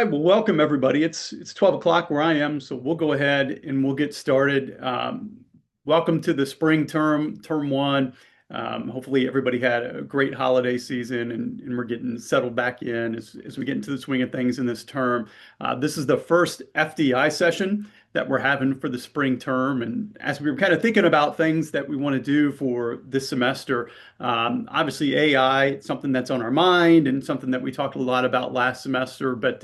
right, well, welcome everybody. It's 12 o'clock where I am, so we'll go ahead and we'll get started. Welcome to the spring term one. Hopefully everybody had a great holiday season and we're getting settled back in as we get into the swing of things in this term. This is the first FDI session that we're having for the spring term. And as we were kind of thinking about things that we want to do for this semester, obviously AI, it's something that's on our mind and something that we talked a lot about last semester, but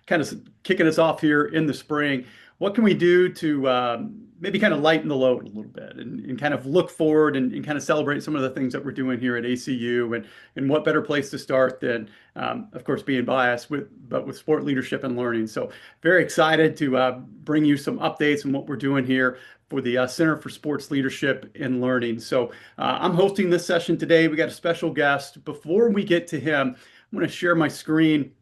kind of kicking us off here in the spring. What can we do to maybe kind of lighten the load a little bit and kind of look forward and kind of celebrate some of the things that we're doing here at ACU and what better place to start than, of course, being biased but with sport leadership and learning. So very excited to bring you some updates on what we're doing here for the Center for Sports Leadership and Learning. So I'm hosting this session today. We got a special guest. Before we get to him, I'm going to share my screen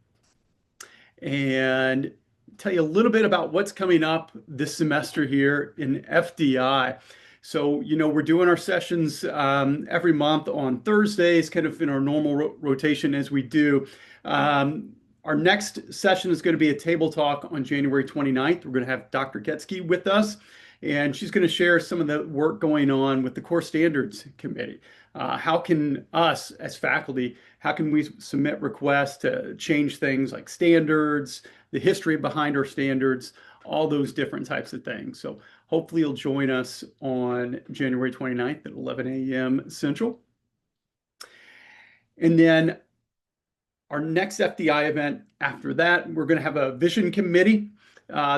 and tell you a little bit about what's coming up this semester here in FDI. So, we're doing our sessions every month on Thursdays, kind of in our normal rotation as we do. Our next session is going to be a table talk on January 29th. We're going to have Dr. Getsky with us, and she's going to share some of the work going on with the Core Standards Committee. How can us as faculty, how can we submit requests to change things like standards, the history behind our standards, all those different types of things. So hopefully you'll join us on January 29th at 11 a.m. Central. And then our next FDI event after that, we're going to have a vision committee.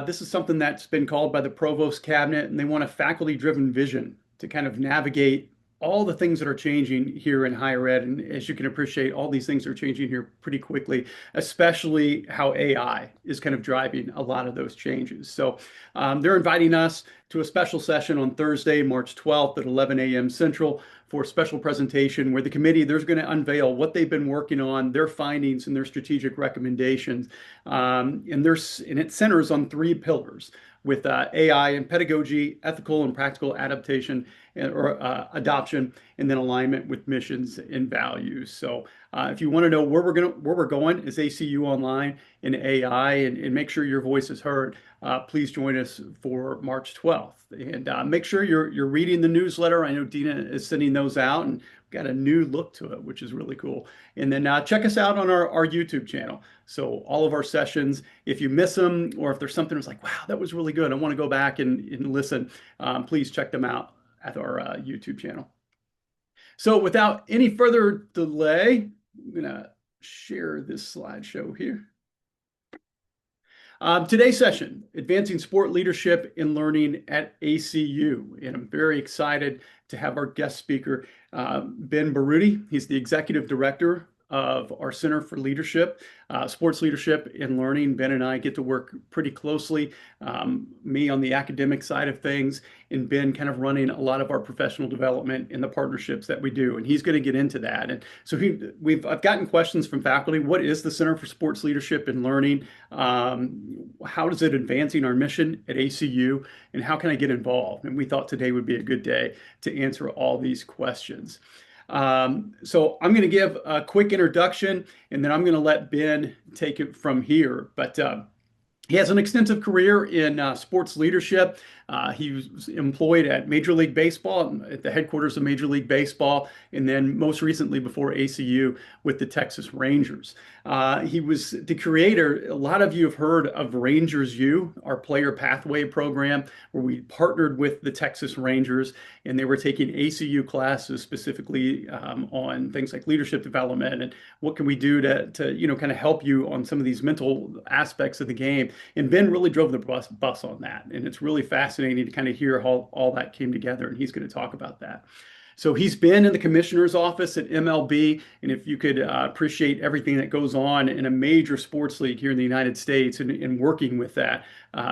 This is something that's been called by the provost cabinet, and they want a faculty-driven vision to kind of navigate all the things that are changing here in higher ed. And as you can appreciate, all these things are changing here pretty quickly, especially how AI is kind of driving a lot of those changes. So they're inviting us to a special session on Thursday, March 12th at 11 a.m. Central for a special presentation where the committee, they're going to unveil what they've been working on, their findings and their strategic recommendations. And it centers on three pillars with AI and pedagogy, ethical and practical adaptation or adoption, and then alignment with missions and values. So if you want to know where we're going is ACU Online in AI and make sure your voice is heard, please join us for March 12th. And make sure you're reading the newsletter. I know Dina is sending those out, and we've got a new look to it, which is really cool. And then check us out on our YouTube channel. So all of our sessions, if you miss them or if there's something that's like, wow, that was really good, I want to go back and listen, please check them out at our YouTube channel. So without any further delay, I'm going to share this slideshow here. Today's session, Advancing Sport Leadership and Learning at ACU. And I'm very excited to have our guest speaker, Ben Baroody. He's the Executive Director of our Center for Leadership, Sports Leadership and Learning. Ben and I get to work pretty closely, me on the academic side of things, and Ben kind of running a lot of our professional development in the partnerships that we do. And he's going to get into that. And so I've gotten questions from faculty. What is the Center for Sports Leadership and Learning? How is it advancing our mission at ACU? And how can I get involved? And we thought today would be a good day to answer all these questions. So I'm going to give a quick introduction, and then I'm going to let Ben take it from here. But he has an extensive career in sports leadership. He was employed at Major League Baseball, at the headquarters of Major League Baseball, and then most recently before ACU with the Texas Rangers. He was the creator, a lot of you have heard of Rangers U, our player pathway program, where we partnered with the Texas Rangers, and they were taking ACU classes specifically on things like leadership development and what can we do to kind of help you on some of these mental aspects of the game. And Ben really drove the bus on that. And it's really fascinating to kind of hear how all that came together. And he's going to talk about that. So he's been in the commissioner's office at MLB. And if you could appreciate everything that goes on in a major sports league here in the United States and working with that,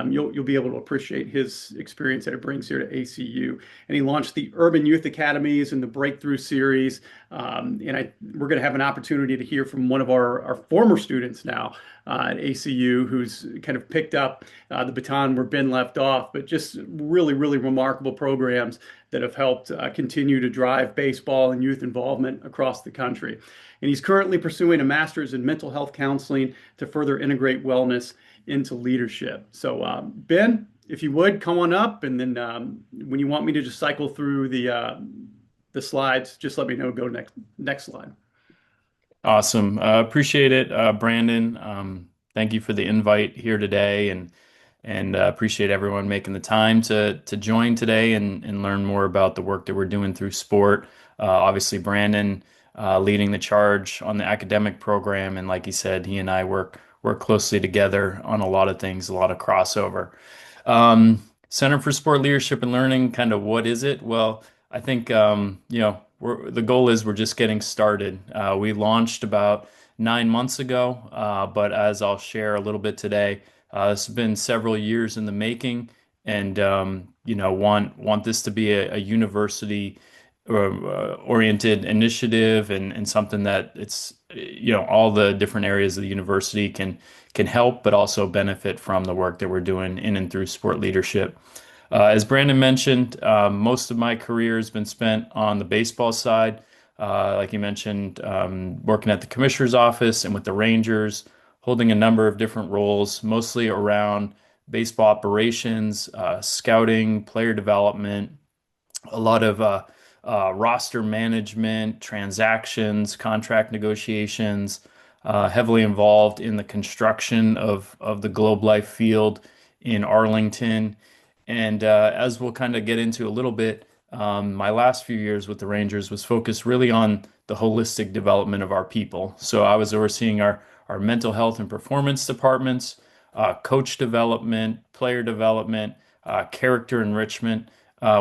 you'll be able to appreciate his experience that it brings here to ACU. And he launched the Urban Youth Academies and the Breakthrough Series. We're going to have an opportunity to hear from one of our former students now at ACU, who's kind of picked up the baton where Ben left off, but just really, really remarkable programs that have helped continue to drive baseball and youth involvement across the country. And he's currently pursuing a master's in mental health counseling to further integrate wellness into leadership. So, Ben, if you would come on up, and then when you want me to just cycle through the slides, just let me know. Go next slide. Awesome. Appreciate it, Brandon. Thank you for the invite here today, and appreciate everyone making the time to join today and learn more about the work that we're doing through sport. Obviously, Brandon leading the charge on the academic program, and like he said, he and I work closely together on a lot of things, a lot of crossover. Center for Sport Leadership and Learning, kind of what is it? Well, I think the goal is we're just getting started. We launched about 9 months ago, but as I'll share a little bit today, this has been several years in the making, and want this to be a university oriented initiative, and something that it's all the different areas of the university can help, but also benefit from the work that we're doing in and through sport leadership. As Brandon mentioned, most of my career has been spent on the baseball side. Like you mentioned, working at the commissioner's office and with the Rangers, holding a number of different roles, mostly around baseball operations, scouting, player development, a lot of roster management, transactions, contract negotiations, heavily involved in the construction of the Globe Life Field in Arlington. And as we'll kind of get into a little bit, my last few years with the Rangers was focused really on the holistic development of our people. So I was overseeing our mental health and performance departments, coach development, player development, character enrichment,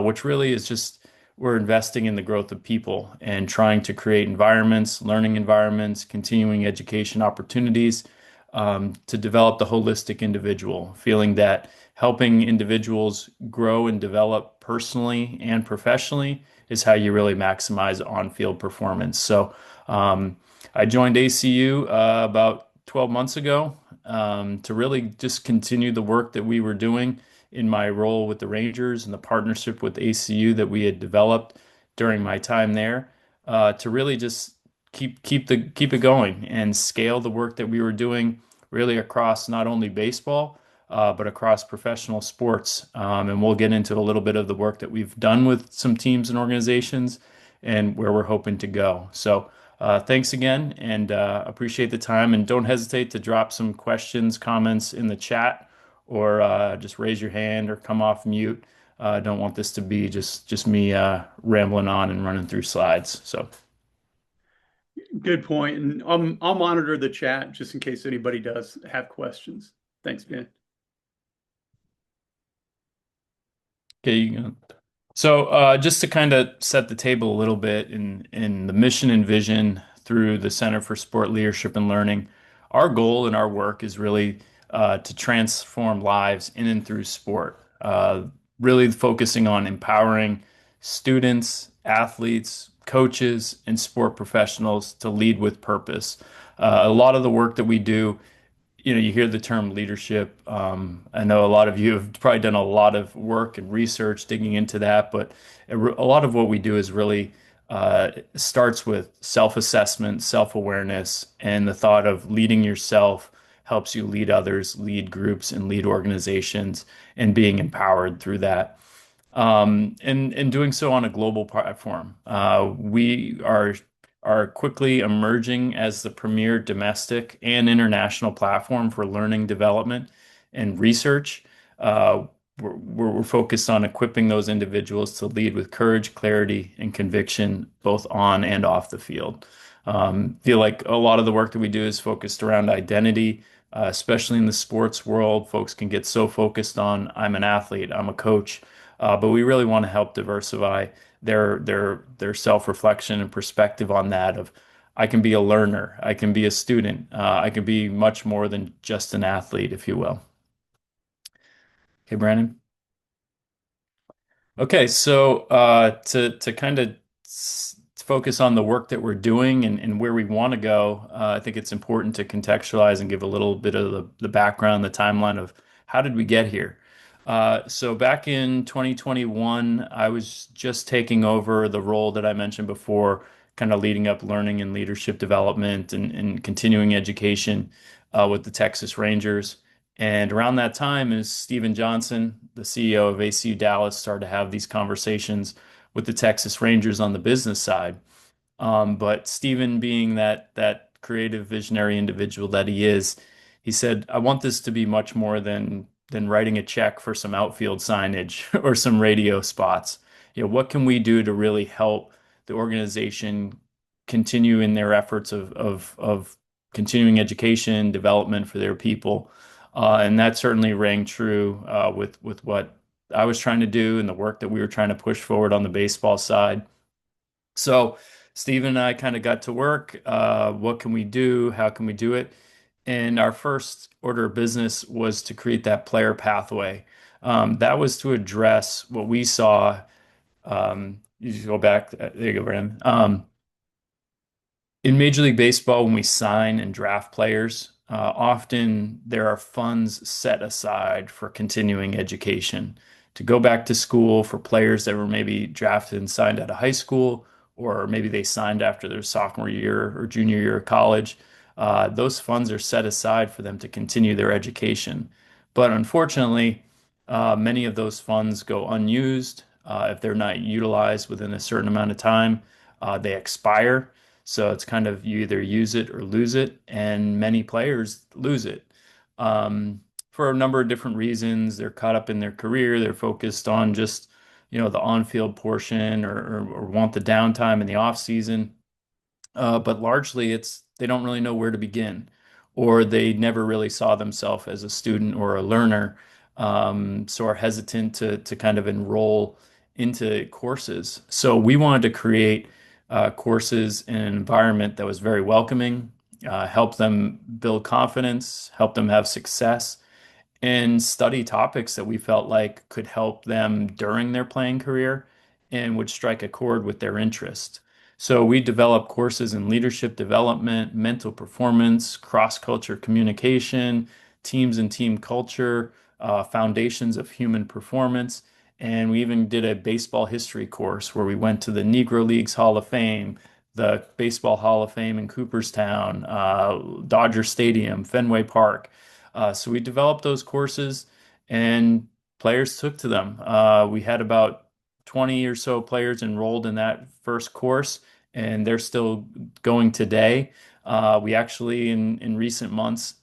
which really is just we're investing in the growth of people and trying to create environments, learning environments, continuing education opportunities to develop the holistic individual, feeling that helping individuals grow and develop personally and professionally is how you really maximize on-field performance. So I joined ACU about 12 months ago to really just continue the work that we were doing in my role with the Rangers and the partnership with ACU that we had developed during my time there, to really just keep it going and scale the work that we were doing really across not only baseball, but across professional sports. And we'll get into a little bit of the work that we've done with some teams and organizations and where we're hoping to go. So thanks again, and appreciate the time. And don't hesitate to drop some questions, comments in the chat, or just raise your hand or come off mute. Don't want this to be just me rambling on and running through slides. So. Good point. And I'll monitor the chat just in case anybody does have questions. Thanks, Ben. Okay, so just to kind of set the table a little bit in the mission and vision through the Center for Sport Leadership and Learning, our goal in our work is really to transform lives in and through sport, really focusing on empowering students, athletes, coaches, and sport professionals to lead with purpose. A lot of the work that we do, you hear the term leadership. I know a lot of you have probably done a lot of work and research digging into that, but a lot of what we do is really starts with self-assessment, self-awareness, and the thought of leading yourself helps you lead others, lead groups, and lead organizations, and being empowered through that. And doing so on a global platform. We are quickly emerging as the premier domestic and international platform for learning development and research. We're focused on equipping those individuals to lead with courage, clarity, and conviction, both on and off the field. Feel like a lot of the work that we do is focused around identity, especially in the sports world. Folks can get so focused on, I'm an athlete, I'm a coach, but we really want to help diversify their self-reflection and perspective on that of I can be a learner, I can be a student, I can be much more than just an athlete, if you will. Okay, Brandon. Okay, so to kind of focus on the work that we're doing and where we want to go, I think it's important to contextualize and give a little bit of the background, the timeline of how did we get here. So back in 2021, I was just taking over the role that I mentioned before, kind of leading up learning and leadership development and continuing education with the Texas Rangers. And around that time is Steven Johnson, the CEO of ACU Dallas, started to have these conversations with the Texas Rangers on the business side. But Steven, being that creative visionary individual that he is, he said, I want this to be much more than writing a check for some outfield signage or some radio spots. What can we do to really help the organization continue in their efforts of continuing education, development for their people? And that certainly rang true with what I was trying to do and the work that we were trying to push forward on the baseball side. So Steve and I kind of got to work. What can we do? How can we do it? And our first order of business was to create that player pathway. That was to address what we saw. You just go back. There you go, Brandon. In Major League Baseball, when we sign and draft players, often there are funds set aside for continuing education to go back to school for players that were maybe drafted and signed out of high school, or maybe they signed after their sophomore year or junior year of college. Those funds are set aside for them to continue their education. But unfortunately, many of those funds go unused. If they're not utilized within a certain amount of time, they expire. So it's kind of you either use it or lose it, and many players lose it for a number of different reasons. They're caught up in their career, they're focused on just the on-field portion or want the downtime in the off season. But largely it's they don't really know where to begin, or they never really saw themselves as a student or a learner, so are hesitant to kind of enroll into courses. So we wanted to create courses in an environment that was very welcoming, help them build confidence, help them have success, and study topics that we felt like could help them during their playing career and would strike a chord with their interest. So we developed courses in leadership development, mental performance, cross-culture communication, teams and team culture, foundations of human performance. And we even did a baseball history course where we went to the Negro Leagues Hall of Fame, the Baseball Hall of Fame in Cooperstown, Dodger Stadium, Fenway Park. So we developed those courses and players took to them. We had about 20 or so players enrolled in that first course, and they're still going today. We actually, in recent months,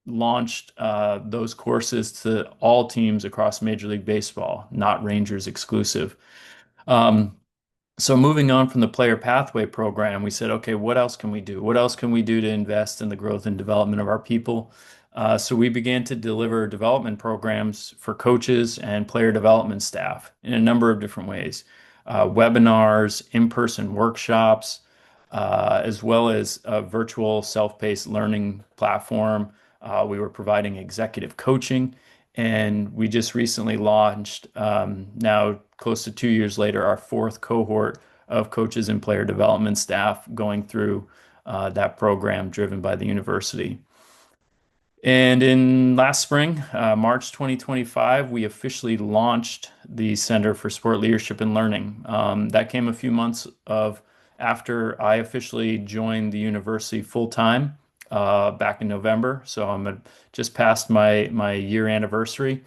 launched those courses to all teams across Major League Baseball, not Rangers exclusive. Um, so moving on from the player pathway program, we said, okay, what else can we do? What else can we do to invest in the growth and development of our people? So we began to deliver development programs for coaches and player development staff in a number of different ways. Webinars, in-person workshops, as well as a virtual self-paced learning platform. We were providing executive coaching, and we just recently launched, now close to 2 years later, our fourth cohort of coaches and player development staff going through that program driven by the university. And in last spring, March 2025, we officially launched the Center for Sport Leadership and Learning. That came a few months of after I officially joined the university full time back in November. So just past my year anniversary.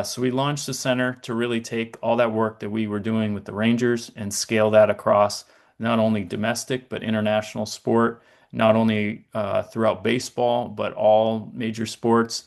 So we launched the center to really take all that work that we were doing with the Rangers and scale that across not only domestic but international sport, not only throughout baseball, but all major sports,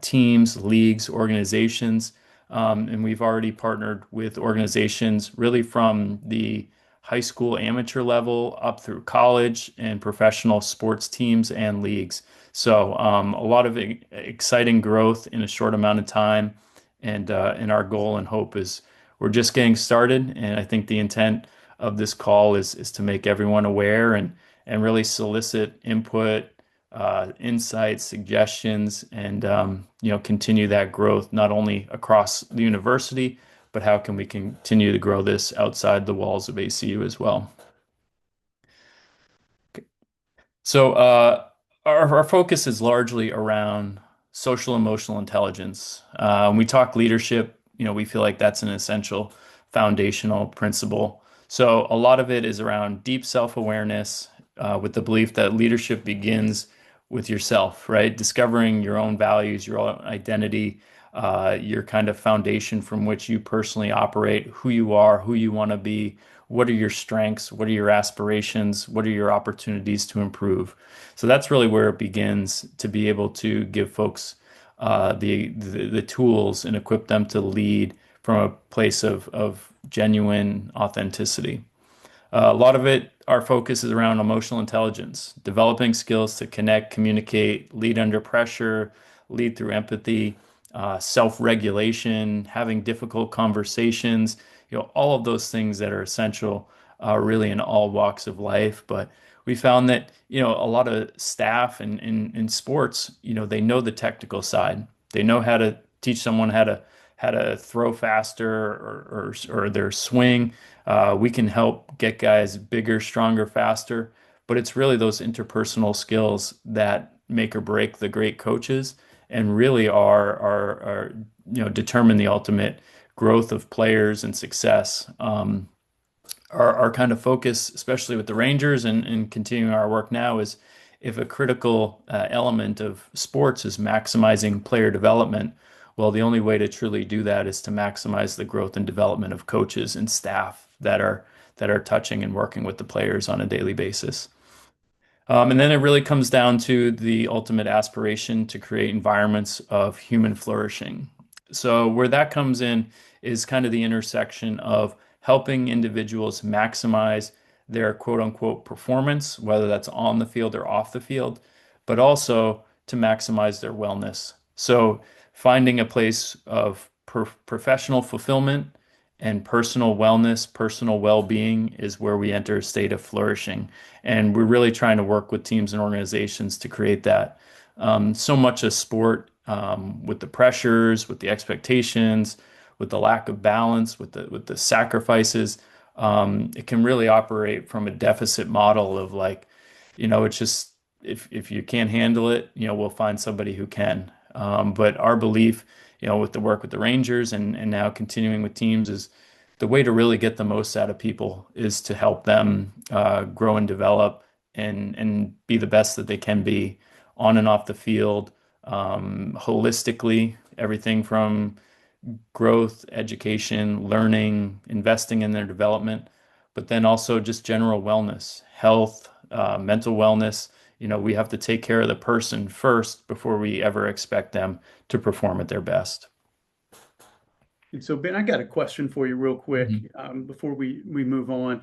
teams, leagues, organizations. And we've already partnered with organizations really from the high school amateur level up through college and professional sports teams and leagues. So a lot of exciting growth in a short amount of time. And our goal and hope is we're just getting started. And I think the intent of this call is to make everyone aware and really solicit input, insights, suggestions, and continue that growth not only across the university, but how can we continue to grow this outside the walls of ACU as well. So our focus is largely around social emotional intelligence. When we talk leadership, we feel like that's an essential foundational principle. So a lot of it is around deep self-awareness, with the belief that leadership begins with yourself, right? Discovering your own values, your own identity, your kind of foundation from which you personally operate, who you are, who you want to be, what are your strengths, what are your aspirations, what are your opportunities to improve. So that's really where it begins, to be able to give folks the tools and equip them to lead from a place of genuine authenticity. A lot of it, our focus is around emotional intelligence, developing skills to connect, communicate, lead under pressure, lead through empathy, self-regulation, having difficult conversations, all of those things that are essential, really in all walks of life. But we found that, a lot of staff in sports, they know the technical side. They know how to teach someone how to throw faster or their swing. We can help get guys bigger, stronger, faster. But it's really those interpersonal skills that make or break the great coaches, and really are determine the ultimate growth of players and success. Our kind of focus, especially with the Rangers and continuing our work now, is if a critical element of sports is maximizing player development, well, the only way to truly do that is to maximize the growth and development of coaches and staff that are touching and working with the players on a daily basis. And then it really comes down to the ultimate aspiration to create environments of human flourishing. So where that comes in is kind of the intersection of helping individuals maximize their quote unquote performance, whether that's on the field or off the field, but also to maximize their wellness. So finding a place of professional fulfillment and personal wellness, personal well-being is where we enter a state of flourishing. And we're really trying to work with teams and organizations to create that. So much of sport, with the pressures, with the expectations, with the lack of balance, with the sacrifices, it can really operate from a deficit model of like, it's just if you can't handle it, we'll find somebody who can. But our belief, with the work with the Rangers and now continuing with teams, is the way to really get the most out of people is to help them grow and develop and be the best that they can be on and off the field, holistically, everything from growth, education, learning, investing in their development, but then also just general wellness, health, mental wellness. We have to take care of the person first before we ever expect them to perform at their best. And so, Ben, I got a question for you real quick Mhm. before we move on.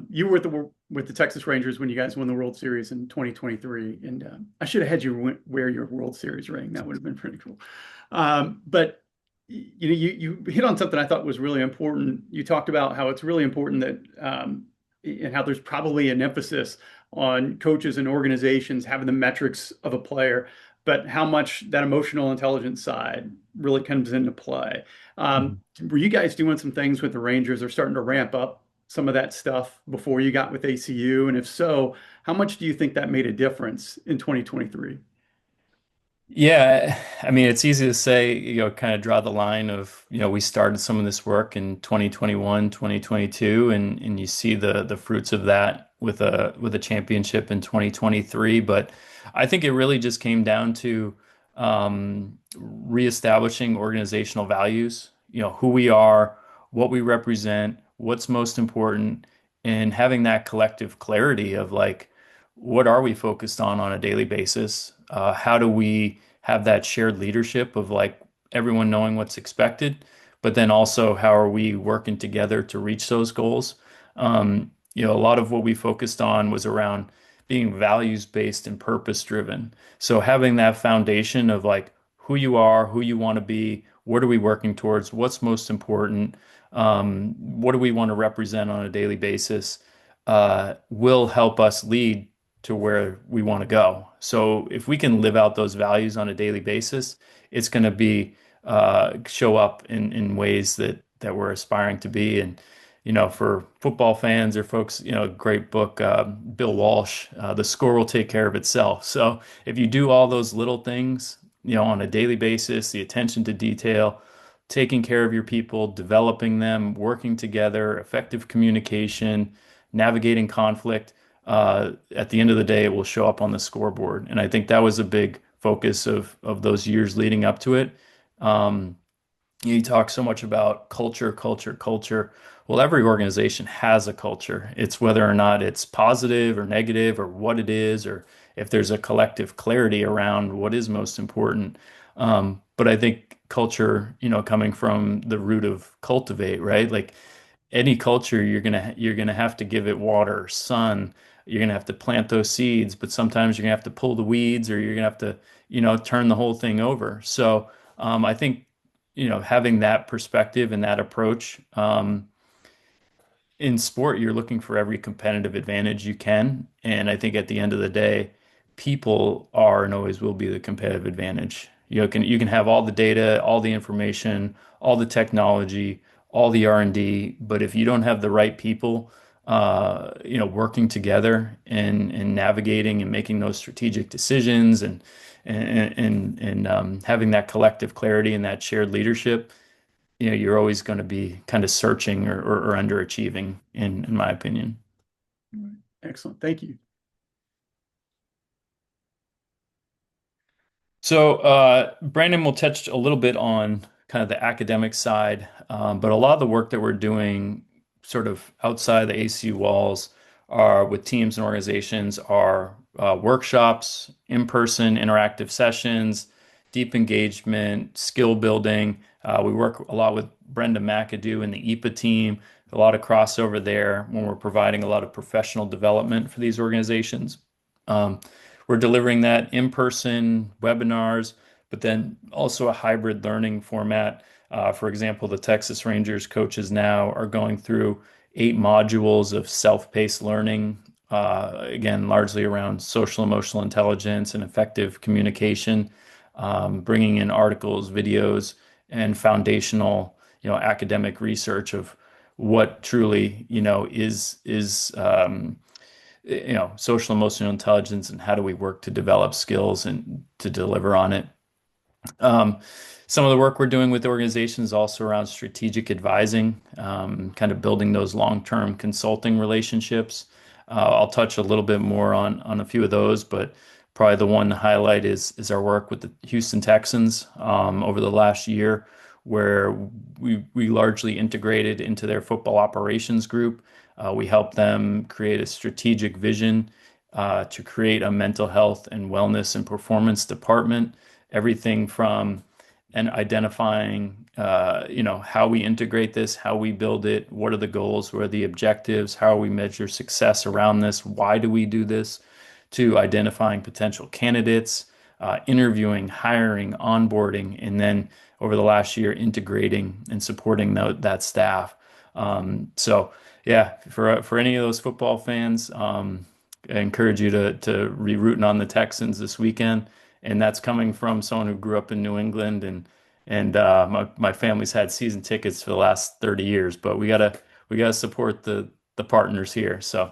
You were with the Texas Rangers when you guys won the World Series in 2023, and I should have had you wear your World Series ring. That would have been pretty cool. But you hit on something I thought was really important. You talked about how it's really important that and how there's probably an emphasis on coaches and organizations having the metrics of a player, but how much that emotional intelligence side really comes into play. Mhm. Were you guys doing some things with the Rangers or starting to ramp up some of that stuff before you got with ACU? And if so, how much do you think that made a difference in 2023? Yeah, I mean, it's easy to say, kind of draw the line of, we started some of this work in 2021, 2022, and you see the fruits of that with a championship in 2023. But I think it really just came down to reestablishing organizational values, who we are, what we represent, what's most important, and having that collective clarity of like, what are we focused on a daily basis? How do we have that shared leadership of like everyone knowing what's expected, but then also how are we working together to reach those goals? A lot of what we focused on was around being values based and purpose driven. So having that foundation of like who you are, who you want to be, what are we working towards, what's most important, what do we want to represent on a daily basis, will help us lead to where we want to go. So if we can live out those values on a daily basis, it's going to be show up in ways that we're aspiring to be. And for football fans or folks, great book, Bill Walsh, The Score Will Take Care of Itself. So if you do all those little things, on a daily basis, the attention to detail, taking care of your people, developing them, working together, effective communication, navigating conflict, at the end of the day, it will show up on the scoreboard. And I think that was a big focus of those years leading up to it. Um, you talk so much about culture, culture, culture. Well, every organization has a culture. It's whether or not it's positive or negative or what it is, or if there's a collective clarity around what is most important. But I think culture, coming from the root of cultivate, right? Like any culture, you're gonna have to give it water, sun. You're gonna have to plant those seeds, but sometimes you're gonna have to pull the weeds, or you're gonna have to, turn the whole thing over. So I think having that perspective and that approach, in sport, you're looking for every competitive advantage you can. And I think at the end of the day, people are and always will be the competitive advantage. You can have all the data, all the information, all the technology, all the R&D, but if you don't have the right people, working together and navigating and making those strategic decisions and having that collective clarity and that shared leadership, you're always going to be kind of searching or underachieving, in my opinion. Excellent. Thank you. So, Brandon will touch a little bit on kind of the academic side, but a lot of the work that we're doing sort of outside the ACU walls are with teams and organizations are workshops, in-person interactive sessions, deep engagement, skill building. We work a lot with Brenda McAdoo and the EPA team, a lot of crossover there when we're providing a lot of professional development for these organizations. Um, we're delivering that in-person webinars, but then also a hybrid learning format. For example, the Texas Rangers coaches now are going through 8 modules of self-paced learning, again, largely around social emotional intelligence and effective communication, bringing in articles, videos, and foundational, academic research of what truly, is social emotional intelligence and how do we work to develop skills and to deliver on it. Um, some of the work we're doing with organizations is also around strategic advising, kind of building those long-term consulting relationships. I'll touch a little bit more on a few of those, but probably the one to highlight is our work with the Houston Texans over the last year, where we largely integrated into their football operations group. We helped them create a strategic vision to create a mental health and wellness and performance department. Everything from and identifying, how we integrate this, how we build it, what are the goals, what are the objectives, how we measure success around this, why do we do this, to identifying potential candidates, interviewing, hiring, onboarding, and then over the last year, integrating and supporting that staff. So yeah, for any of those football fans, I encourage you to be rooting on the Texans this weekend. And that's coming from someone who grew up in New England, and my family's had season tickets for the last 30 years. But we gotta support the partners here. So,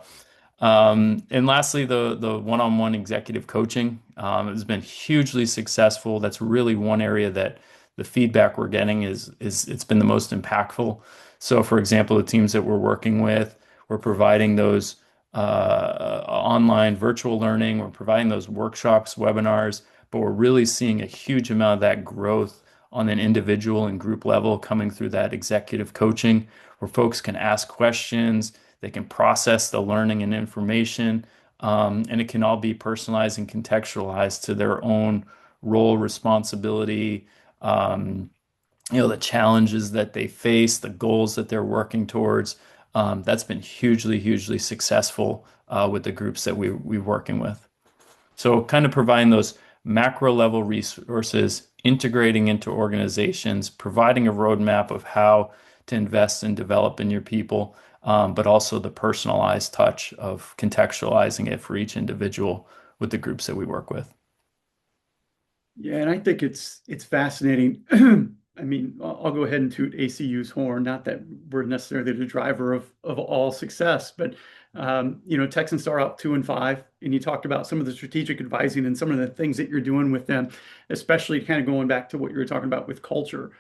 and lastly, the one-on-one executive coaching has been hugely successful. That's really one area that the feedback we're getting is it's been the most impactful. So, for example, the teams that we're working with, we're providing those online virtual learning, we're providing those workshops, webinars, but we're really seeing a huge amount of that growth on an individual and group level coming through that executive coaching, where folks can ask questions, they can process the learning and information, and it can all be personalized and contextualized to their own role, responsibility, um, the challenges that they face, the goals that they're working towards. That's been hugely, hugely successful with the groups that we're working with. So kind of providing those macro level resources, integrating into organizations, providing a roadmap of how to invest and develop in your people, but also the personalized touch of contextualizing it for each individual with the groups that we work with. Yeah, and I think it's fascinating. I mean, I'll go ahead and toot ACU's horn. Not that we're necessarily the driver of all success, but Texans are up 2-5, and you talked about some of the strategic advising and some of the things that you're doing with them, especially kind of going back to what you were talking about with culture,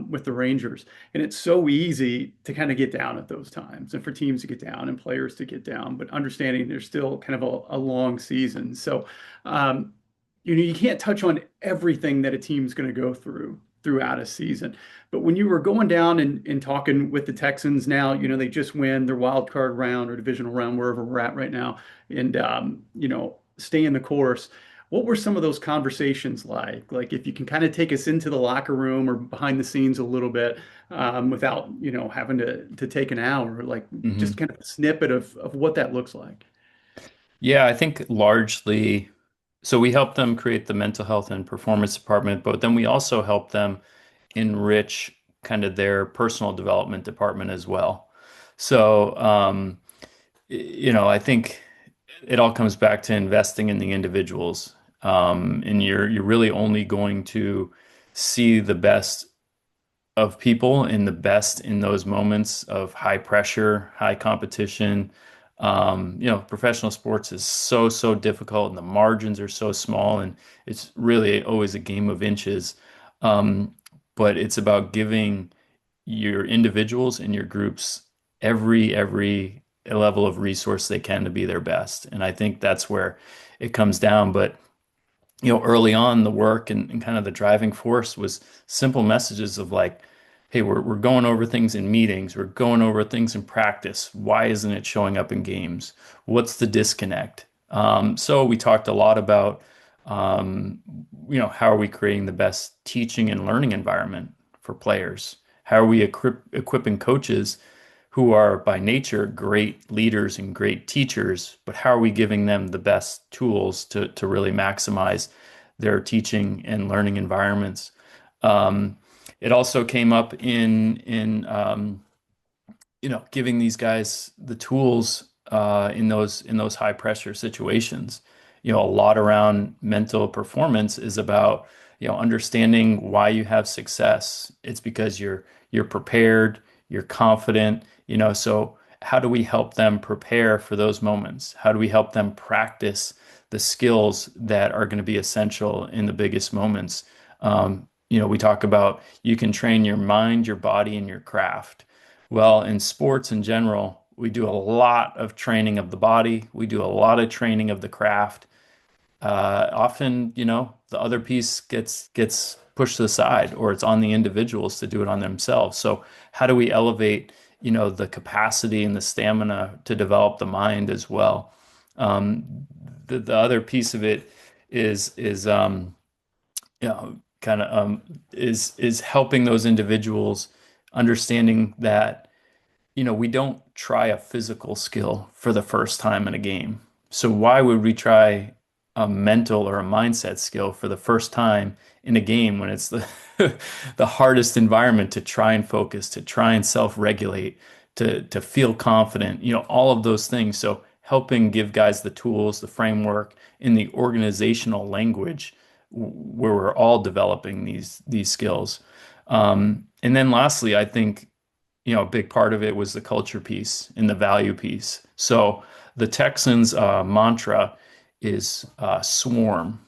with the Rangers. And it's so easy to kind of get down at those times, and for teams to get down and players to get down, but understanding there's still kind of a long season. So. Um, you can't touch on everything that a team's going to go throughout a season. But when you were going down and talking with the Texans now, they just win their wild card round or divisional round, wherever we're at right now, and stay in the course. What were some of those conversations like? Like if you can kind of take us into the locker room or behind the scenes a little bit, without having to take an hour, like just Mhm. kind of a snippet of what that looks like. Yeah, I think largely, so we help them create the mental health and performance department, but then we also help them enrich kind of their personal development department as well. So, I think it all comes back to investing in the individuals. And you're really only going to see the best of people and the best in those moments of high pressure, high competition. Professional sports is so difficult and the margins are so small and it's really always a game of inches. Um, but it's about giving your individuals and your groups every level of resource they can to be their best. And I think that's where it comes down. But early on, the work and kind of the driving force was simple messages of like, hey, we're going over things in meetings, we're going over things in practice. Why isn't it showing up in games? What's the disconnect? So we talked a lot about, how are we creating the best teaching and learning environment for players? How are we equipping coaches who are by nature great leaders and great teachers, but how are we giving them the best tools to really maximize their teaching and learning environments? Um, it also came up in giving these guys the tools in those high pressure situations. A lot around mental performance is about understanding why you have success. It's because you're prepared, you're confident. So how do we help them prepare for those moments? How do we help them practice the skills that are going to be essential in the biggest moments? We talk about you can train your mind, your body, and your craft. Well, in sports in general, we do a lot of training of the body. We do a lot of training of the craft. Often, the other piece gets pushed to the side, or it's on the individuals to do it on themselves. So, how do we elevate, the capacity and the stamina to develop the mind as well? The other piece of it is kind of is helping those individuals understanding that we don't try a physical skill for the first time in a game. So why would we try a mental or a mindset skill for the first time in a game when it's the the hardest environment to try and focus, to try and self-regulate, to feel confident, all of those things. So helping give guys the tools, the framework, in the organizational language where we're all developing these skills. And then lastly, I think a big part of it was the culture piece and the value piece. So the Texans' mantra is swarm,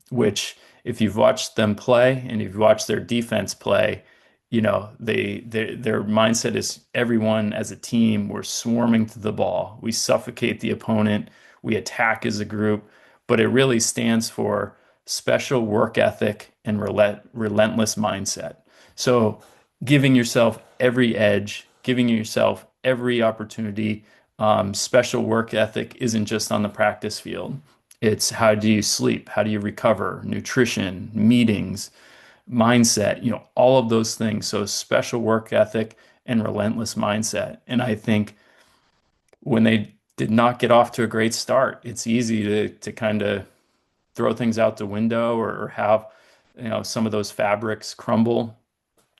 which if you've watched them play and you've watched their defense play, their mindset is everyone as a team, we're swarming to the ball. We suffocate the opponent. We attack as a group, but it really stands for special work ethic and relentless mindset. So giving yourself every edge, giving yourself every opportunity. Special work ethic isn't just on the practice field. It's how do you sleep? How do you recover? Nutrition, meetings, mindset, all of those things. So special work ethic and relentless mindset. And I think when they did not get off to a great start, it's easy to kind of throw things out the window or have some of those fabrics crumble.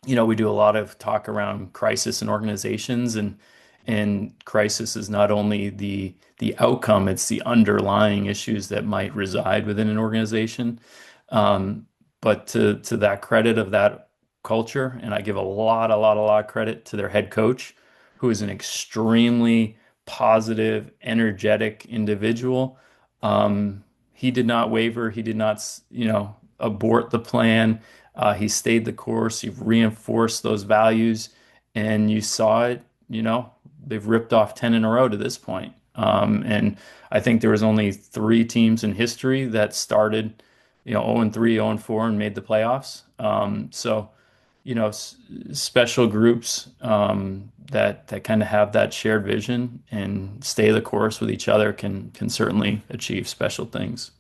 we do a lot of talk around crisis in organizations, and crisis is not only the outcome, it's the underlying issues that might reside within an organization. Um, but to that credit of that culture, and I give a lot of credit to their head coach, who is an extremely positive, energetic individual. He did not waver. He did not, abort the plan. He stayed the course. He reinforced those values, and you saw it. They've ripped off 10 in a row to this point. And I think there was only three teams in history that started, 0-3, 0-4, and made the playoffs. So, special groups that kind of have that shared vision and stay the course with each other can certainly achieve special things.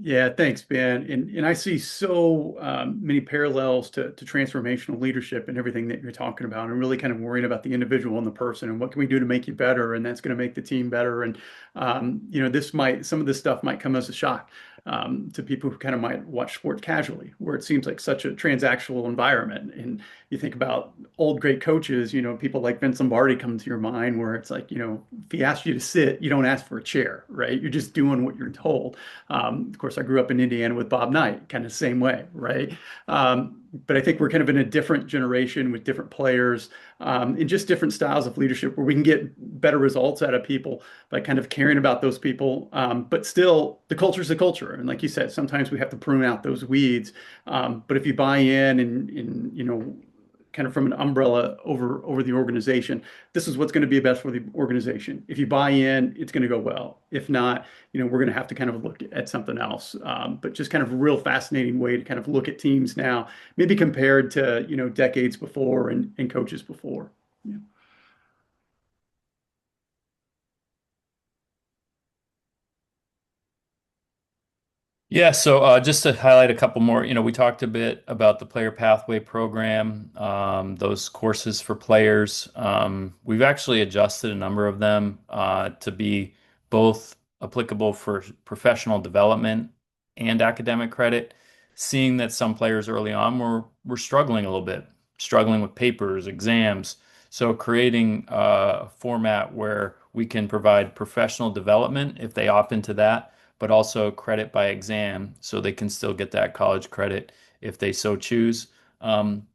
Yeah, thanks, Ben. And I see so many parallels to transformational leadership and everything that you're talking about, and really kind of worrying about the individual and the person and what can we do to make you better, and that's going to make the team better. And some of this stuff might come as a shock to people who kind of might watch sports casually, where it seems like such a transactional environment. And you think about old great coaches, people like Ben Baroody come to your mind, where it's like, if he asks you to sit, you don't ask for a chair, right? You're just doing what you're told. Of course, I grew up in Indiana with Bob Knight, kind of the same way, right? But I think we're kind of in a different generation with different players and just different styles of leadership where we can get better results out of people by kind of caring about those people. But still, the culture is the culture. And like you said, sometimes we have to prune out those weeds. But if you buy in and kind of from an umbrella over the organization, this is what's going to be best for the organization. If you buy in, it's going to go well. If not, we're going to have to kind of look at something else. But just kind of a real fascinating way to kind of look at teams now, maybe compared to, decades before and coaches before. Yeah. Yeah, so just to highlight a couple more, we talked a bit about the Player Pathway program, those courses for players. We've actually adjusted a number of them to be both applicable for professional development and academic credit, seeing that some players early on were struggling a little bit, struggling with papers, exams. So creating a format where we can provide professional development if they opt into that, but also credit by exam so they can still get that college credit if they so choose. Um,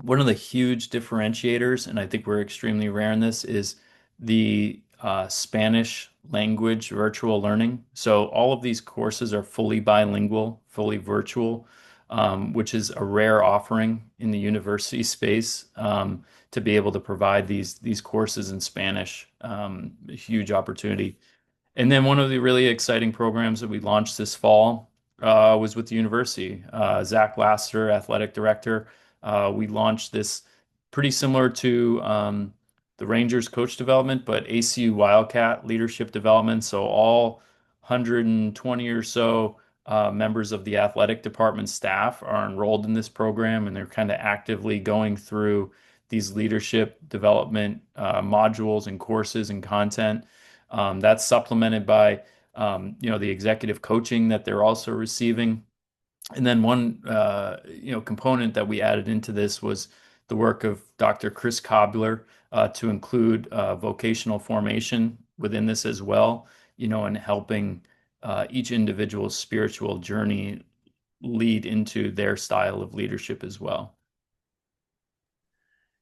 One of the huge differentiators, and I think we're extremely rare in this, is the Spanish language virtual learning. So all of these courses are fully bilingual, fully virtual, which is a rare offering in the university space to be able to provide these courses in Spanish. A huge opportunity. And then one of the really exciting programs that we launched this fall was with the university. Zach Laster, athletic director, we launched this pretty similar to the Rangers coach development, but ACU Wildcat leadership development. So all 120 or so members of the athletic department staff are enrolled in this program, and they're kind of actively going through these leadership development modules and courses and content. That's supplemented by the executive coaching that they're also receiving. And then one component that we added into this was the work of Dr. Chris Cobbler to include vocational formation within this as well, and helping each individual's spiritual journey lead into their style of leadership as well.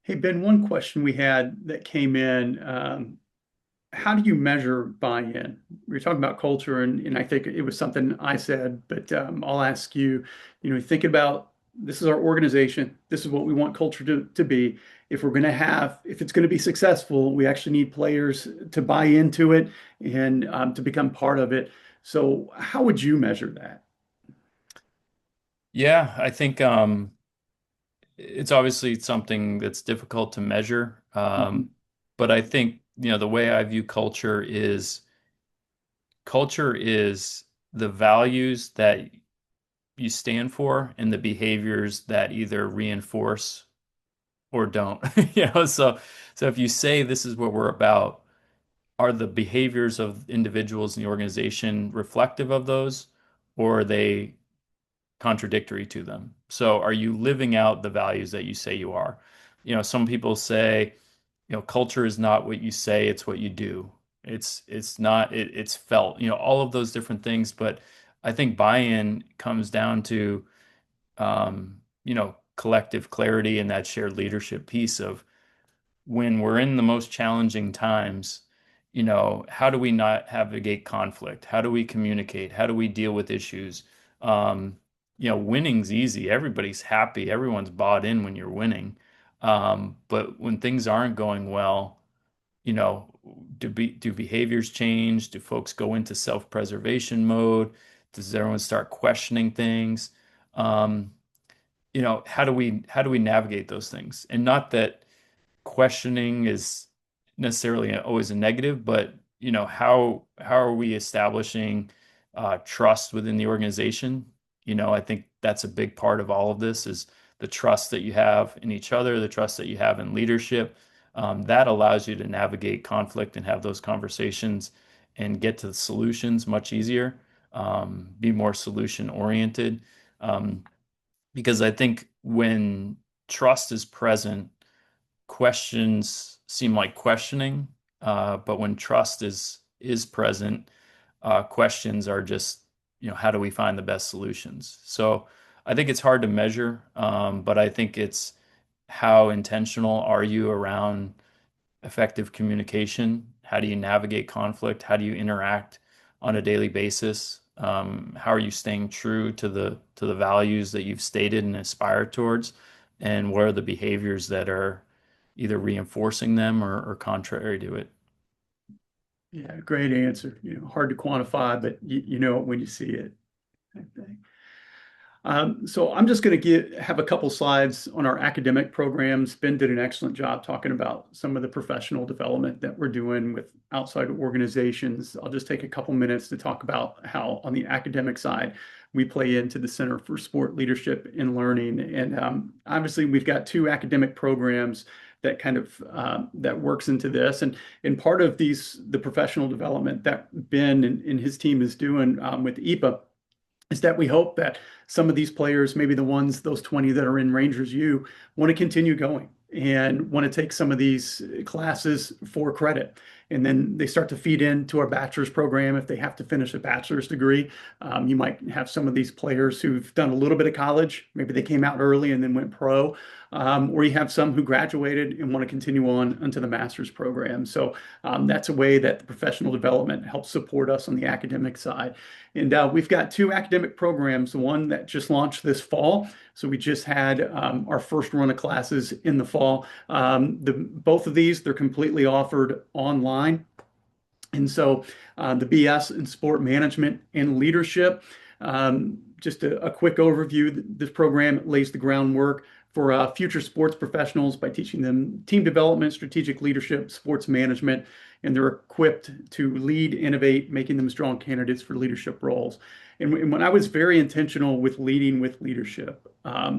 Hey, Ben, one question we had that came in. How do you measure buy-in? We were talking about culture, and I think it was something I said, but I'll ask you, thinking about this is our organization, this is what we want culture to be. If it's going to be successful, we actually need players to buy into it and to become part of it. So how would you measure that? Yeah, I think it's obviously something that's difficult to measure. Mhm. But I think, the way I view culture is the values that you stand for and the behaviors that either reinforce or don't. So if you say this is what we're about, are the behaviors of individuals in the organization reflective of those, or are they contradictory to them. So are you living out the values that you say you are? Some people say, culture is not what you say, it's what you do. It's not it's felt, all of those different things. But I think buy-in comes down to collective clarity and that shared leadership piece of when we're in the most challenging times, how do we not navigate conflict? How do we communicate? How do we deal with issues? Um, Winning's easy. Everybody's happy. Everyone's bought in when you're winning. But when things aren't going well, you know, do behaviors change? Do folks go into self-preservation mode? Does everyone start questioning things? Um, how do we navigate those things? And not that questioning is necessarily always a negative, but how are we establishing trust within the organization? I think that's a big part of all of this is the trust that you have in each other, the trust that you have in leadership. That allows you to navigate conflict and have those conversations and get to the solutions much easier, be more solution oriented. Um, because I think when trust is present, questions seem like questioning, but when trust is present, questions are just, how do we find the best solutions? So I think it's hard to measure, but I think it's how intentional are you around effective communication? How do you navigate conflict? How do you interact on a daily basis? How are you staying true to the values that you've stated and aspire towards? And what are the behaviors that are either reinforcing them or contrary to it? Yeah, great answer. Hard to quantify, but you know it when you see it, I think. So I'm just going to have a couple slides on our academic programs. Ben did an excellent job talking about some of the professional development that we're doing with outside organizations. I'll just take a couple minutes to talk about how on the academic side, we play into the Center for Sport Leadership and Learning. And obviously we've got two academic programs that kind of that works into this. And part of the professional development that Ben and his team is doing with EPA is that we hope that some of these players, maybe those 20 that are in Rangers U, want to continue going and want to take some of these classes for credit. And then they start to feed into our bachelor's program if they have to finish a bachelor's degree. You might have some of these players who've done a little bit of college. Maybe they came out early and then went pro. Or you have some who graduated and want to continue on into the master's program. So that's a way that the professional development helps support us on the academic side. And we've got two academic programs, one that just launched this fall. So we just had our first run of classes in the fall. Both of these, they're completely offered online. And so the BS in sport management and leadership, just a quick overview. This program lays the groundwork for future sports professionals by teaching them team development, strategic leadership, sports management, and they're equipped to lead, innovate, making them strong candidates for leadership roles. And when I was very intentional with leading with leadership,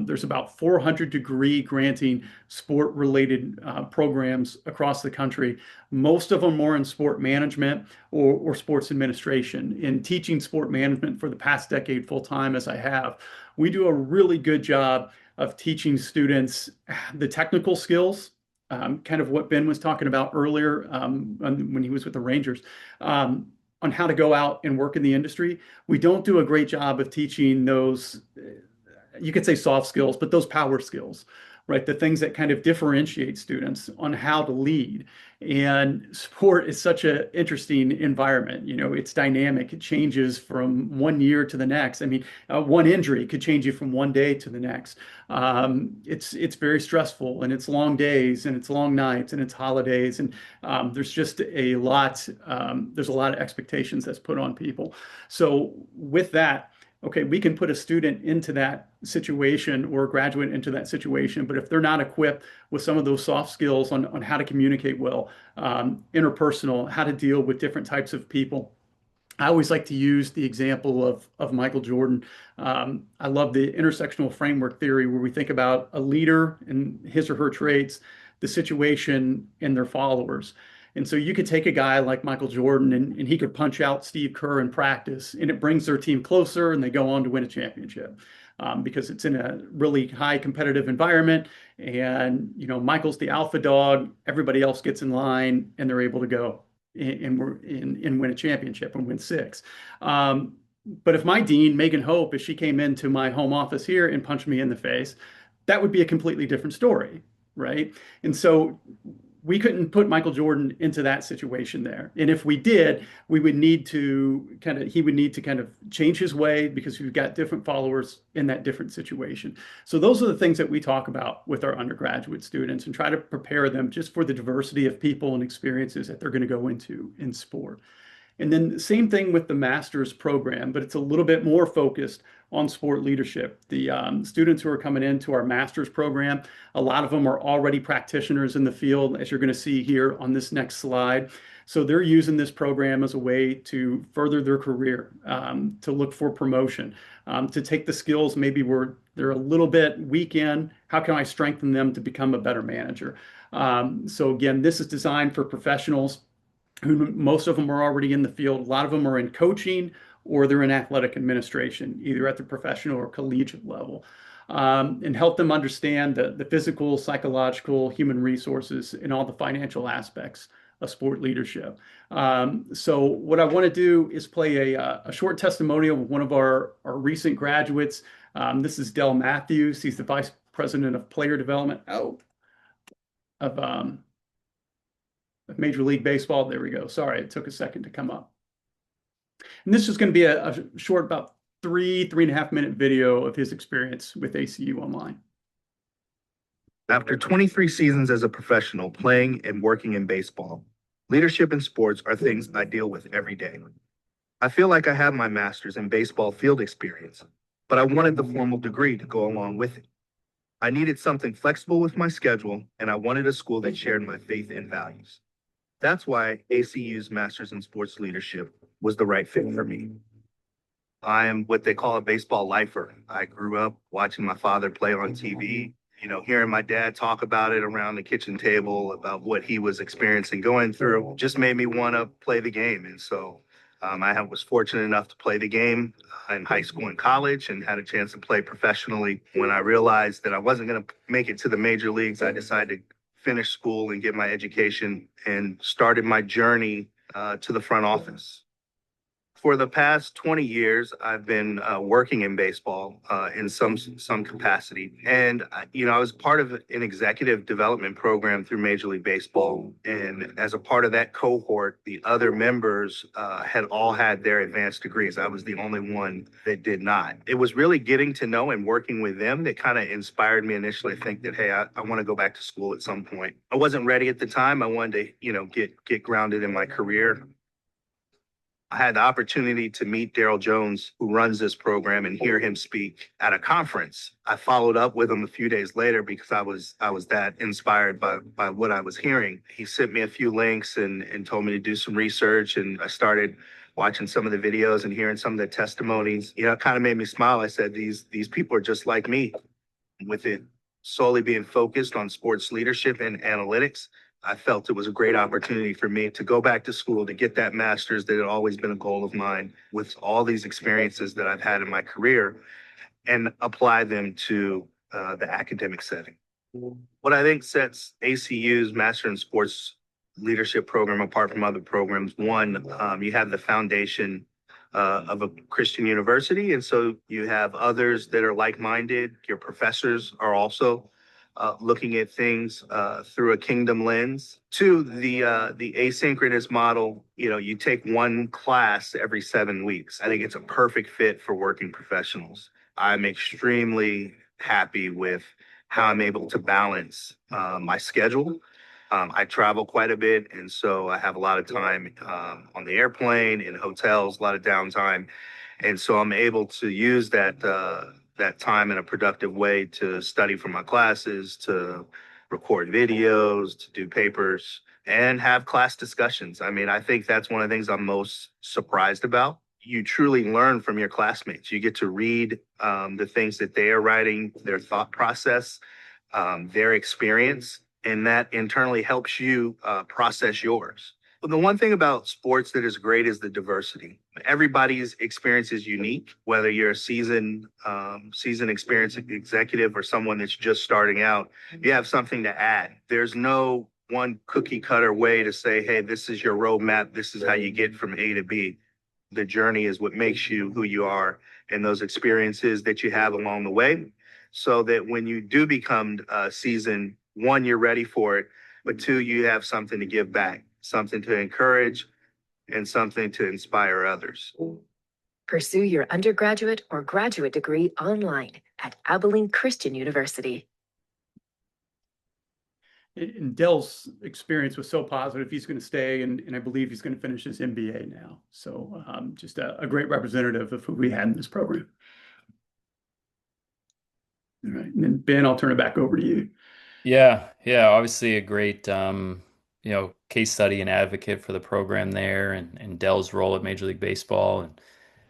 there's about 400 degree granting sport related programs across the country. Most of them more in sport management or sports administration. In teaching sport management for the past decade full time as I have, we do a really good job of teaching students the technical skills, kind of what Ben was talking about earlier when he was with the Rangers, on how to go out and work in the industry. We don't do a great job of teaching those, you could say soft skills, but those power skills, right? The things that kind of differentiate students on how to lead. And sport is such an interesting environment. It's dynamic. It changes from one year to the next. I mean, one injury could change you from one day to the next. It's very stressful, and it's long days, and it's long nights, and it's holidays, and there's just a lot. There's a lot of expectations that's put on people. So with that, okay, we can put a student into that situation or a graduate into that situation, but if they're not equipped with some of those soft skills on how to communicate well, interpersonal, how to deal with different types of people. I always like to use the example of Michael Jordan. I love the intersectional framework theory where we think about a leader and his or her traits, the situation, and their followers. And so you could take a guy like Michael Jordan and he could punch out Steve Kerr in practice, and it brings their team closer and they go on to win a championship. because it's in a really high competitive environment. And, Michael's the alpha dog, everybody else gets in line and they're able to go and win a championship and win six. But if my dean, Megan Hope, if she came into my home office here and punched me in the face, that would be a completely different story, right? And so we couldn't put Michael Jordan into that situation there. And if we did, we would need to he would need to kind of change his way because we've got different followers in that different situation. So those are the things that we talk about with our undergraduate students and try to prepare them just for the diversity of people and experiences that they're going to go into in sport. And then same thing with the master's program, but it's a little bit more focused on sport leadership. The students who are coming into our master's program, a lot of them are already practitioners in the field, as you're going to see here on this next slide. So they're using this program as a way to further their career, to look for promotion, to take the skills maybe where they're a little bit weak in. How can I strengthen them to become a better manager? So again, this is designed for professionals who most of them are already in the field. A lot of them are in coaching or they're in athletic administration, either at the professional or collegiate level, and help them understand the physical, psychological, human resources, and all the financial aspects of sport leadership. So what I want to do is play a short testimonial of one of our recent graduates. This is Dell Matthews. He's the Vice President of Player Development of Major League Baseball. There we go. Sorry, it took a second to come up. And this is going to be a short, about 3.5 minute video of his experience with ACU Online. After 23 seasons as a professional playing and working in baseball, leadership and sports are things I deal with every day. I feel like I have my master's in baseball field experience, but I wanted the formal degree to go along with it. I needed something flexible with my schedule, and I wanted a school that shared my faith and values. That's why ACU's Master's in Sports Leadership was the right fit for me. I am what they call a baseball lifer. I grew up watching my father play on TV, hearing my dad talk about it around the kitchen table, about what he was experiencing, going through, just made me want to play the game. And so I was fortunate enough to play the game in high school and college and had a chance to play professionally. When I realized that I wasn't going to make it to the major leagues, I decided to finish school and get my education and started my journey to the front office. For the past 20 years, I've been working in baseball in some capacity. And, I was part of an executive development program through Major League Baseball. And as a part of that cohort, the other members had all had their advanced degrees. I was the only one that did not. It was really getting to know and working with them that kind of inspired me initially to think that, hey, I want to go back to school at some point. I wasn't ready at the time. I wanted to, get grounded in my career. I had the opportunity to meet Daryl Jones, who runs this program, and hear him speak at a conference. I followed up with him a few days later because I was that inspired by what I was hearing. He sent me a few links and told me to do some research, and I started watching some of the videos and hearing some of the testimonies. It kind of made me smile. I said, these people are just like me, with it solely being focused on sports leadership and analytics. I felt it was a great opportunity for me to go back to school, to get that master's that had always been a goal of mine, with all these experiences that I've had in my career, and apply them to the academic setting. What I think sets ACU's Master in Sports Leadership program apart from other programs, one, you have the foundation of a Christian university, and so you have others that are like-minded. Your professors are also looking at things through a kingdom lens. Two, the asynchronous model, you take one class every 7 weeks. I think it's a perfect fit for working professionals. I'm extremely happy with how I'm able to balance my schedule. I travel quite a bit, and so I have a lot of time on the airplane, in hotels, a lot of downtime. And so I'm able to use that time in a productive way to study for my classes, to record videos, to do papers, and have class discussions. I mean, I think that's one of the things I'm most surprised about. You truly learn from your classmates. You get to read the things that they are writing, their thought process, their experience, and that internally helps you process yours. The one thing about sports that is great is the diversity. Everybody's experience is unique, whether you're a seasoned experienced executive or someone that's just starting out, you have something to add. There's no one cookie cutter way to say, hey, this is your roadmap. This is how you get from A to B. The journey is what makes you who you are and those experiences that you have along the way so that when you do become seasoned, one, you're ready for it, but two, you have something to give back, something to encourage, and something to inspire others. Pursue your undergraduate or graduate degree online at Abilene Christian University. And Dell's experience was so positive. He's going to stay, and I believe he's going to finish his MBA now. So just a great representative of who we had in this program. All right. And then Ben, I'll turn it back over to you. Yeah, yeah, obviously a great case study and advocate for the program there and Dell's role at Major League Baseball. And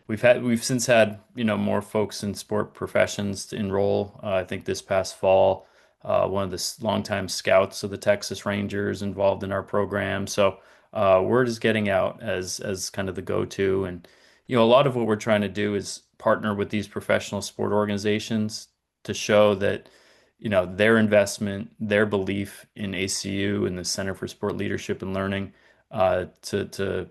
we've since had, more folks in sport professions to enroll. I think this past fall, one of the longtime scouts of the Texas Rangers involved in our program. So word is getting out as kind of the go-to. And, a lot of what we're trying to do is partner with these professional sport organizations to show that, their investment, their belief in ACU and the Center for Sport Leadership and Learning, to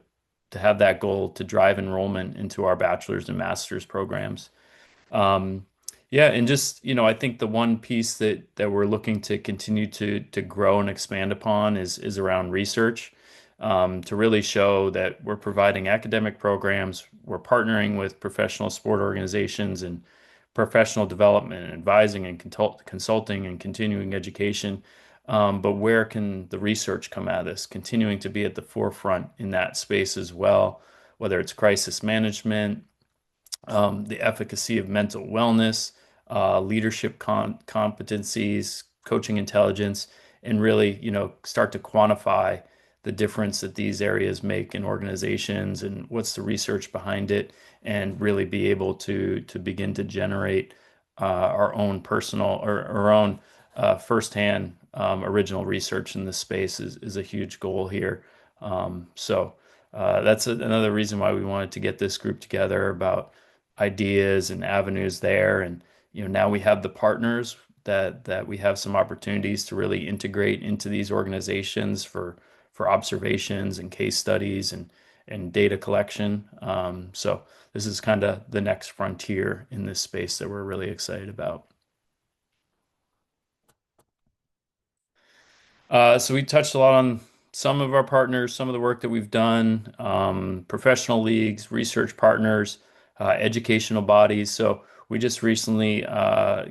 have that goal to drive enrollment into our bachelor's and master's programs. Yeah, and just, I think the one piece that we're looking to continue to grow and expand upon is around research, to really show that we're providing academic programs, we're partnering with professional sport organizations and professional development and advising and consulting and continuing education. But where can the research come at us? Continuing to be at the forefront in that space as well, whether it's crisis management, the efficacy of mental wellness, leadership competencies, coaching intelligence, and really, start to quantify the difference that these areas make in organizations and what's the research behind it, and really be able to begin to generate our own personal or our own firsthand original research in this space is a huge goal here. So that's another reason why we wanted to get this group together about ideas and avenues there. And now we have the partners that we have some opportunities to really integrate into these organizations for observations and case studies and data collection. So this is kind of the next frontier in this space that we're really excited about. So we touched a lot on some of our partners, some of the work that we've done, professional leagues, research partners, educational bodies. So we just recently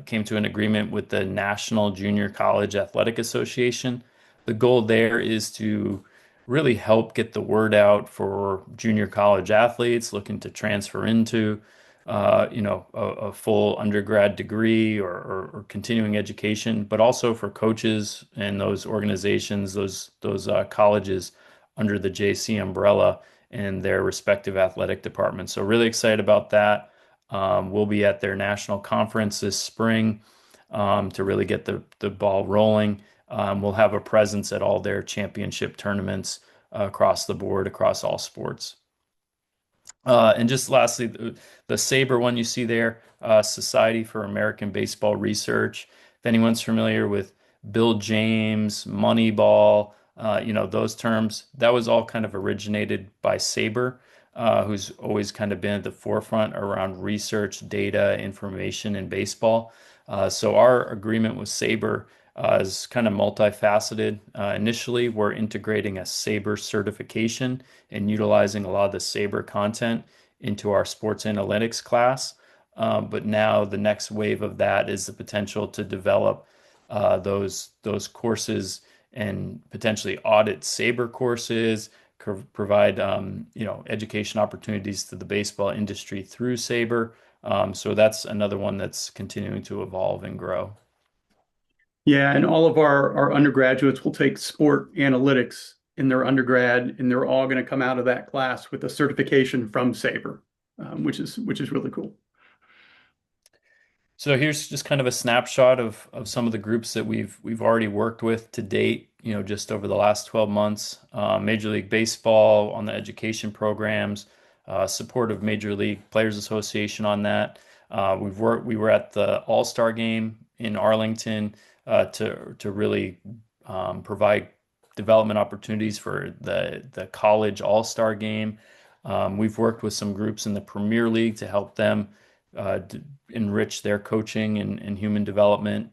came to an agreement with the National Junior College Athletic Association. The goal there is to really help get the word out for junior college athletes looking to transfer into a full undergrad degree or continuing education, but also for coaches and those organizations, those colleges under the JC umbrella and their respective athletic departments. So really excited about that. We'll be at their national conference this spring to really get the ball rolling. We'll have a presence at all their championship tournaments across the board, across all sports. And just lastly, the SABRE one you see there, Society for American Baseball Research. If anyone's familiar with Bill James, Moneyball, those terms, that was all kind of originated by SABRE, who's always kind of been at the forefront around research, data, information in baseball. So our agreement with SABRE is kind of multifaceted. Initially, we're integrating a SABRE certification and utilizing a lot of the SABRE content into our sports analytics class. But now the next wave of that is the potential to develop those courses and potentially audit SABRE courses, provide education opportunities to the baseball industry through SABRE. So that's another one that's continuing to evolve and grow. Yeah, and all of our undergraduates will take sport analytics in their undergrad, and they're all going to come out of that class with a certification from SABRE, which is really cool. So here's just kind of a snapshot of some of the groups that we've already worked with to date, just over the last 12 months. Major League Baseball on the education programs, support of Major League Players Association on that. We were at the All-Star game in Arlington to really provide development opportunities for the college All-Star game. We've worked with some groups in the Premier League to help them enrich their coaching and human development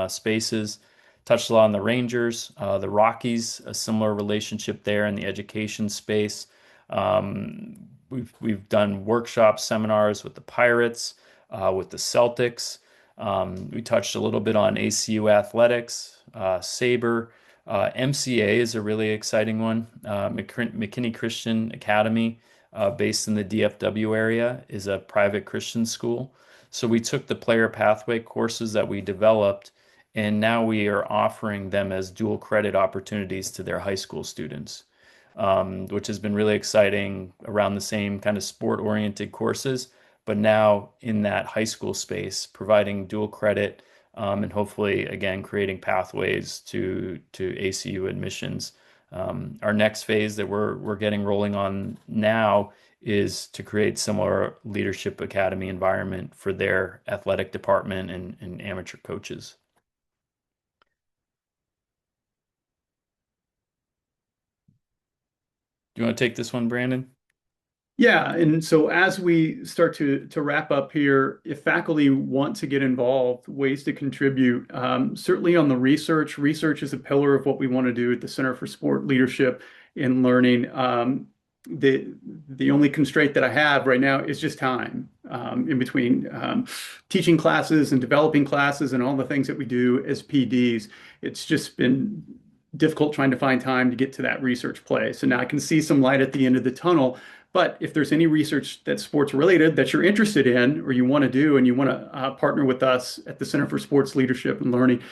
spaces. Touched a lot on the Rangers, the Rockies, a similar relationship there in the education space. We've done workshops, seminars with the Pirates, with the Celtics. We touched a little bit on ACU athletics, Sabre. MCA is a really exciting one. McKinney Christian Academy, based in the DFW area, is a private Christian school. So we took the player pathway courses that we developed, and now we are offering them as dual credit opportunities to their high school students, which has been really exciting around the same kind of sport-oriented courses, but now in that high school space, providing dual credit, and hopefully, again, creating pathways to ACU admissions. Our next phase that we're getting rolling on now is to create similar leadership academy environment for their athletic department and amateur coaches. Do you want to take this one, Brandon? Yeah, and so as we start to wrap up here, if faculty want to get involved, ways to contribute, certainly on the research. Research is a pillar of what we want to do at the Center for Sport Leadership and Learning. The only constraint that I have right now is just time in between teaching classes and developing classes and all the things that we do as PDs. It's just been difficult trying to find time to get to that research place. And now I can see some light at the end of the tunnel. But if there's any research that's sports related that you're interested in or you want to do and you want to partner with us at the Center for Sports Leadership and Learning,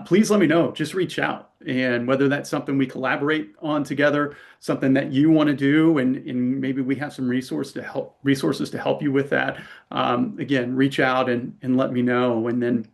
please let me know. Just reach out. And whether that's something we collaborate on together, something that you want to do, and maybe we have some resources to help you with that. Again, reach out and let me know. And then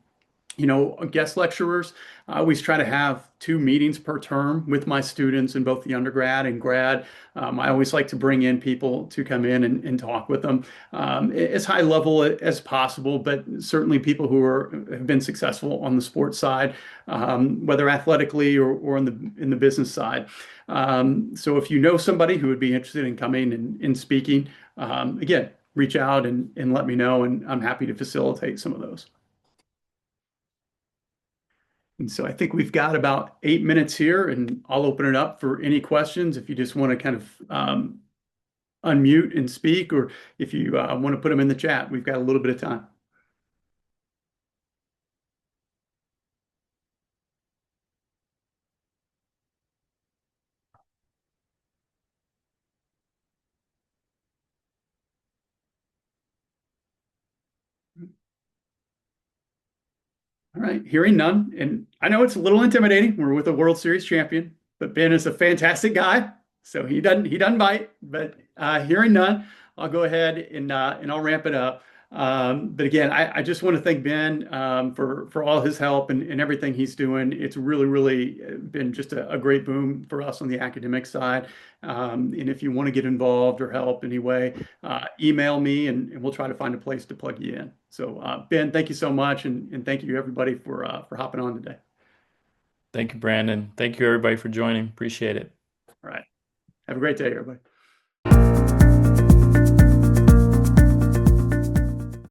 guest lecturers, I always try to have 2 meetings per term with my students in both the undergrad and grad. I always like to bring in people to come in and talk with them as high level as possible, but certainly people who have been successful on the sports side, whether athletically or in the business side. So if you know somebody who would be interested in coming and speaking, again, reach out and let me know, and I'm happy to facilitate some of those. And so I think we've got about 8 minutes here, and I'll open it up for any questions if you just want to kind of unmute and speak, or if you want to put them in the chat. We've got a little bit of time. All right, hearing none. And I know it's a little intimidating. We're with a World Series champion, but Ben is a fantastic guy, so he doesn't bite. But hearing none, I'll go ahead and I'll ramp it up. But again, I just want to thank Ben for all his help and everything he's doing. It's really been just a great boom for us on the academic side. And if you want to get involved or help anyway, email me and we'll try to find a place to plug you in. So Ben, thank you so much, and thank you everybody for hopping on today. Thank you, Brandon. Thank you, everybody, for joining. Appreciate it. All right. Have a great day, everybody.